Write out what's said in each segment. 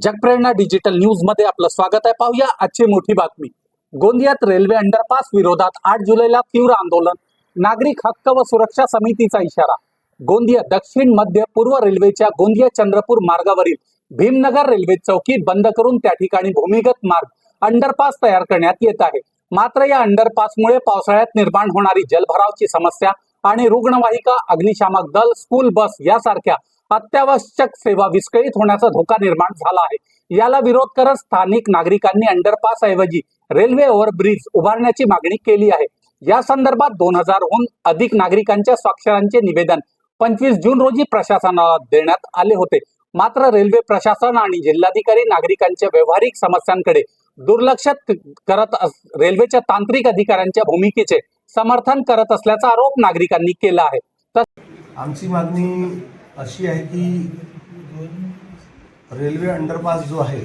जगप्रेरणा digital news मध्ये आपलं स्वागत आहे। पाहूया आजची मोठी बातमी। गोंदियात रेल्वे अंडरपास विरोधात 8 जुलैला तीव्र आंदोलन, नागरिक हक्क व सुरक्षा समितीचा इशारा। गोंदिया दक्षिण मध्य पूर्व रेल्वेच्या गोंदिया चंद्रपूर मार्गावरील भीमनगर रेल्वे चौकी बंद करून त्या ठिकाणी भूमिगत मार्ग अंडरपास तयार करण्यात येत आहे। मात्र या अंडरपासमुळे पावसाळ्यात निर्माण होणारी जलभरावाची समस्या आणि रुग्णवाहिका, अग्निशामक दल, स्कूल बस यासारख्या अत्यावश्यक सेवा विस्कळीत होण्याचा धोका निर्माण झाला आहे। याला विरोध करत स्थानिक नागरिकांनी अंडरपास ऐवजी रेल्वे ओव्हरब्रिज उभारण्याची मागणी केली आहे। या संदर्भात 2000हून अधिक नागरिकांच्या स्वाक्षरांचे निवेदन 25 जून रोजी प्रशासनाला देण्यात आले होते। मात्र रेल्वे प्रशासन आणि जिल्हाधिकारी नागरिकांच्या व्यावहारिक समस्यांकडे दुर्लक्ष करत रेल्वेच्या तांत्रिक अधिकाऱ्यांच्या भूमिकेचे समर्थन करत असल्याचा आरोप नागरिकांनी केला आहे। आमची मागणी अशी आहे की रेल्वे अंडरपास जो आहे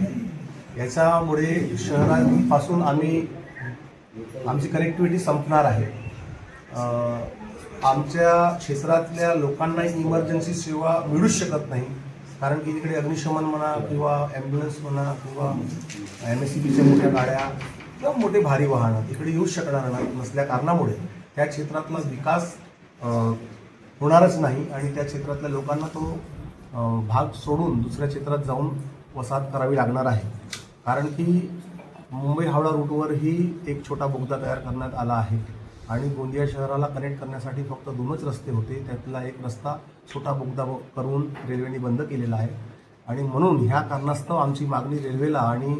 याच्यामुळे शहरापासून आमची कनेक्टिव्हिटी संपणार आहे। आमच्या क्षेत्रातल्या लोकांना इमर्जन्सी सेवा मिळूच शकत नाही, कारण की तिकडे अग्निशमन म्हणा किंवा ॲम्ब्युलन्स म्हणा किंवा MSCBच्या मोठ्या गाड्या किंवा मोठे भारी वाहनं तिकडे येऊ शकणार नसल्या कारणामुळे त्या क्षेत्रातला विकास होणारच नाही आणि त्या क्षेत्रातल्या लोकांना तो भाग सोडून दुसऱ्या क्षेत्रात जाऊन वसाहत करावी लागणार आहे। कारण की मुंबई हावडा रूटवरही एक छोटा बोगदा तयार करण्यात आला आहे आणि गोंदिया शहराला कनेक्ट करण्यासाठी फक्त 2च रस्ते होते, त्यातला एक रस्ता छोटा बोगदा करून रेल्वेने बंद केलेला आहे। आणि म्हणून ह्या कारणास्तव आमची मागणी रेल्वेला आणि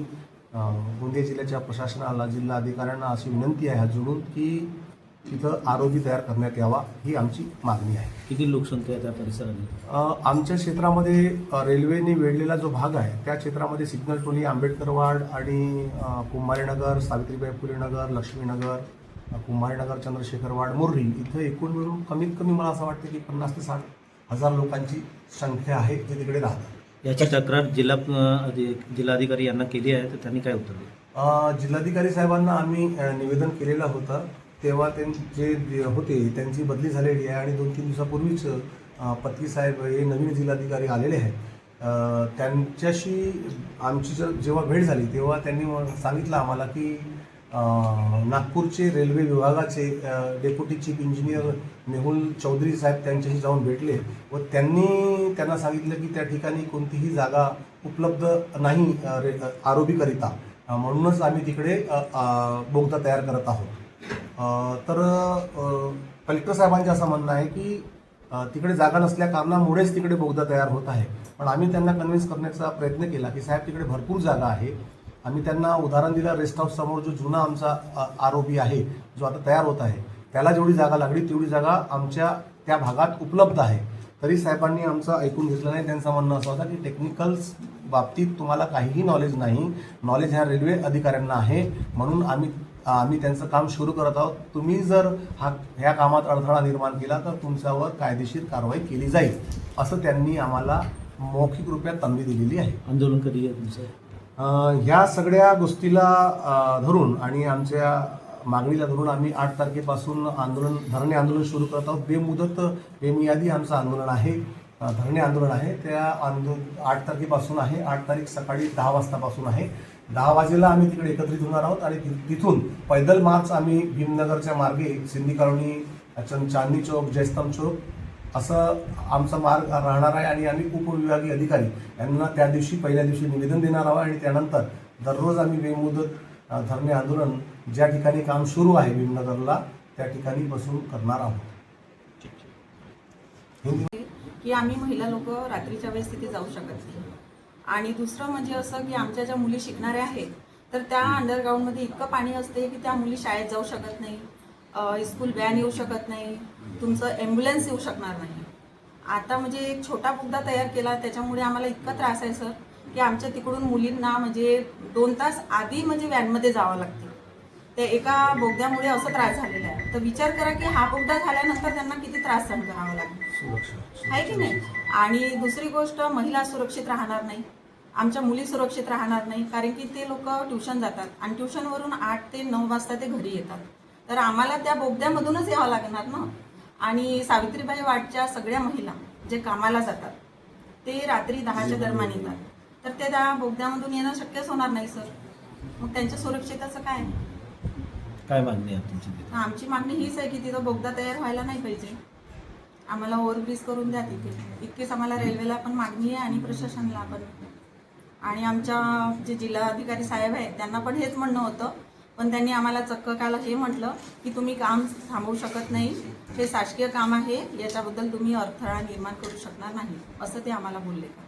गोंदिया जिल्ह्याच्या प्रशासनाला, जिल्हा अधिकाऱ्यांना अशी विनंती आहे हात जोडून की तिथं ROB तयार करण्यात यावा, ही आमची मागणी आहे। किती लोकसंख्या आहे त्या परिसरात? आमच्या क्षेत्रामध्ये रेल्वेने वेढलेला जो भाग आहे त्या क्षेत्रामध्ये सिग्नल टोली, आंबेडकरवाड आणि कुंभारीनगर, सावित्रीबाई फुले नगर, लक्ष्मीनगर, कुंभारीनगर, चंद्रशेखरवाड, मुर्री इथं एकूण मिळून कमीत कमी मला असं वाटतं की 50 ते 60 हजार लोकांची संख्या आहे जे तिकडे राहतात। याची तक्रार जिल्हाधिकारी यांना केली आहे, तर त्यांनी काय उत्तर दिलं? जिल्हाधिकारी साहेबांना आम्ही निवेदन केलेलं होतं, तेव्हा जे होते त्यांची बदली झालेली आहे आणि 2-3 दिवसापूर्वीच पत्की साहेब हे नवीन जिल्हाधिकारी आलेले आहेत। त्यांच्याशी आमची जेव्हा भेट झाली तेव्हा त्यांनी सांगितलं आम्हाला की नागपूरचे रेल्वे विभागाचे deputy chief engineer Mehul Chaudhary साहेब त्यांच्याशी जाऊन भेटले व त्यांना सांगितलं की त्या ठिकाणी कोणतीही जागा उपलब्ध नाही ROB करिता, म्हणूनच आम्ही तिकडे बोगदा तयार करत आहोत। तर कलेक्टर साहेबांचे असं म्हणणं आहे की तिकडे जागा नसल्या कारणामुळेच तिकडे बोगदा तयार होत आहे। पण आम्ही त्यांना कन्व्हिन्स करण्याचा प्रयत्न केला की साहेब तिकडे भरपूर जागा आहे। आम्ही त्यांना उदाहरण दिलं, रेस्ट हाऊस समोर जो जुना आमचा ROB आहे जो आता तयार होत आहे त्याला जेवढी जागा लागली तेवढी जागा आमच्या त्या भागात उपलब्ध आहे। तरी साहेबांनी आमचं ऐकून घेतलं नाही। त्यांचं म्हणणं असं होतं की टेक्निकल्स बाबतीत तुम्हाला काहीही नॉलेज नाही, नॉलेज ह्या रेल्वे अधिकाऱ्यांना आहे, म्हणून आम्ही त्यांचं काम सुरू करत आहोत। तुम्ही जर ह्या कामात अडथळा निर्माण केला तर तुमच्यावर कायदेशीर कारवाई केली जाईल, असं त्यांनी आम्हाला मौखिक रूपात तंबी दिलेली आहे। आंदोलन कधी आहे तुमचं? ह्या सगळ्या गोष्टीला धरून आणि आमच्या मागणीला धरून आम्ही 8 तारखेपासून धरणे आंदोलन सुरू करत आहोत। बेमियादी आमचं आंदोलन आहे, धरणे आंदोलन आहे। त्या 8 तारखेपासून आहे। 8 तारीख सकाळी 10 वाजतापासून आहे। 10 वाजेला आम्ही तिकडे एकत्रित होणार आहोत आणि तिथून पैदल मार्च आम्ही भीमनगरच्या मार्गे सिंधी कॉलनी, चांदनी चौक, जयस्तंभ चौक असं आमचा मार्ग राहणार आहे। आणि आम्ही उपविभागीय अधिकारी यांना त्या दिवशी पहिल्या दिवशी निवेदन देणार आहोत आणि त्यानंतर दररोज आम्ही बेमुदत धरणे आंदोलन ज्या ठिकाणी काम सुरू आहे भीमनगरला त्या ठिकाणी बसून करणार आहोत। की आम्ही महिला लोक रात्रीच्या वेळेस तिथे जाऊ शकत नाही। आणि दुसरं म्हणजे असं की आमच्या ज्या मुली शिकणाऱ्या आहेत तर त्या अंडरग्राऊंडमध्ये इतकं पाणी असते की त्या मुली शाळेत जाऊ शकत नाही, स्कूल व्हॅन येऊ शकत नाही, तुमचं ॲम्ब्युलन्स येऊ शकणार नाही। आता म्हणजे एक छोटा बोगदा तयार केला त्याच्यामुळे आम्हाला इतका त्रास आहे सर की आमच्या तिकडून मुलींना म्हणजे 2 तास आधी म्हणजे व्हॅनमध्ये जावं लागते। त्या एका बोगद्यामुळे असं त्रास झालेला आहे। तर विचार करा की हा बोगदा झाल्यानंतर त्यांना किती त्रास सहन करावा लागेल, आहे की नाही? आणि दुसरी गोष्ट, महिला सुरक्षित राहणार नाही, आमच्या मुली सुरक्षित राहणार नाही, कारण की ते लोक ट्युशन जातात आणि ट्युशनवरून 8 ते 9 वाजता ते घरी येतात। तर आम्हाला त्या बोगद्यामधूनच यावं लागणार ना। आणि सावित्रीबाई वाडच्या सगळ्या महिला जे कामाला जातात ते रात्री 10च्या दरम्यान येतात, तर ते त्या बोगद्यामधून येणं शक्यच होणार नाही सर. मग त्यांच्या सुरक्षितेचं काय? काय मागणी आहे तुमची तिथे? आमची मागणी हीच आहे की तिथं बोगदा तयार व्हायला नाही पाहिजे. आम्हाला ओव्हरब्रिज करून द्या तिथे. इतकीच आम्हाला रेल्वेला पण मागणी आहे आणि प्रशासनाला पण. आणि आमच्या जे जिल्हाधिकारी साहेब आहेत त्यांना पण हेच म्हणणं होतं, पण त्यांनी आम्हाला चक्क काल हे म्हटलं की तुम्ही काम थांबवू शकत नाही, हे शासकीय काम आहे, याच्याबद्दल तुम्ही अडथळा निर्माण करू शकणार नाही, असं ते आम्हाला बोलले.